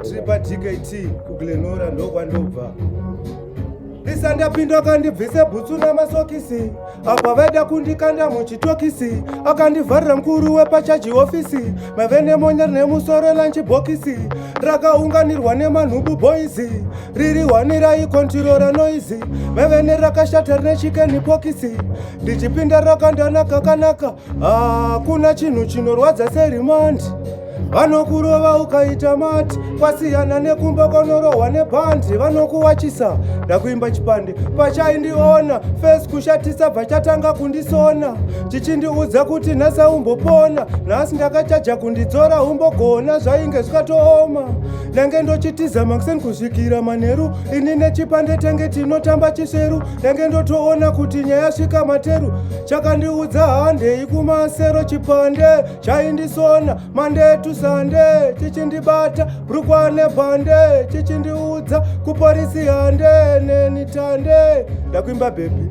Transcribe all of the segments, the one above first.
Tripa DKT kuglenora ndokwandobva. Isandapinda kandibvise bhutsu namasokisi, apa vaida kundikanda muchitokisi, akandivharira mukuru wepachaji ofisi, mave nemonya nemusoro lanchibhokisi, rakaunganirwa nemanhubu boizi, riri hwani raikontirora noizi, mave nerakashata nechikeni pokisi, ndichipinda rakandanaka kanaka, hakuna chinhu chinorwadza serimandi. Vanokurova ukaita mati, kwasiyana nekumba konorohwa nebhandi, vanokuwachisa ndakuimba chipande pachaindiona, fesi kushatisa bvachatanga kundisona, chichindiudza kuti nhasa umbopona, nhasi ndakachaja kundidzora umbogona, zvainge zvikatooma. Ndange ndochitiza makiseni kusvikira manheru, ini nechipande tenge tinotamba chiseru, ndange ndotoona kuti nyaya svika materu, chakandiudza handei kumasero, chipande chaindisona mandetu sande, chichindibata brukwane bhande, chichindiudza kuporisi hande nenitande. Ndakuimba baby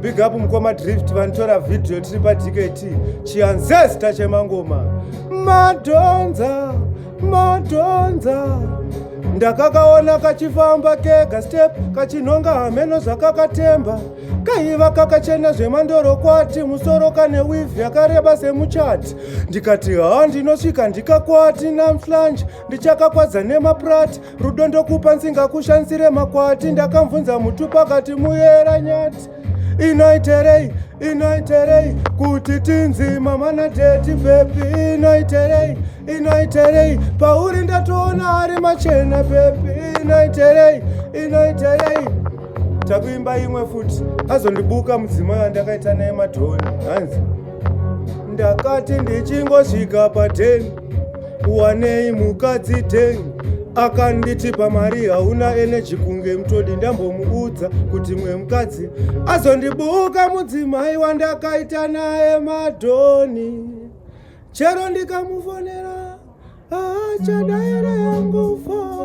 big up mukoma drift, vanotora video tiri paDKT, chianzesta chemangoma madonza madonza. Ndakakaona kachifamba kega step, kachinonga hameno zvakakatemba, kaiva kakachena zvemandorokwati, musoro kane wivhi yakareba semuchati. Ndikati ndinosvika ndikakwati namhlanje, ndichakakwadza nemaprati, rudo ndokupa nsingakushanisire makwati, ndakamvunza mutu pakati muyera nyati. Inoiterei, inoiterei, kuti tinzima mana deti baby, inoiterei, inoiterei, pauri ndatoona ari machena baby, inoiterei, inoiterei. Takuimba imwe futi, azondibuka mudzimai wandakaita naye madhoni, hanzi ndakati ndichingosvika pateni, wanei mukadzi 10, akanditi pamari hauna eneji kunge mutodi, ndambomuudza kuti mwe mukadzi azondibuka mudzimai wandakaita naye madhoni, chero ndikamufonera achadaira yangu fo.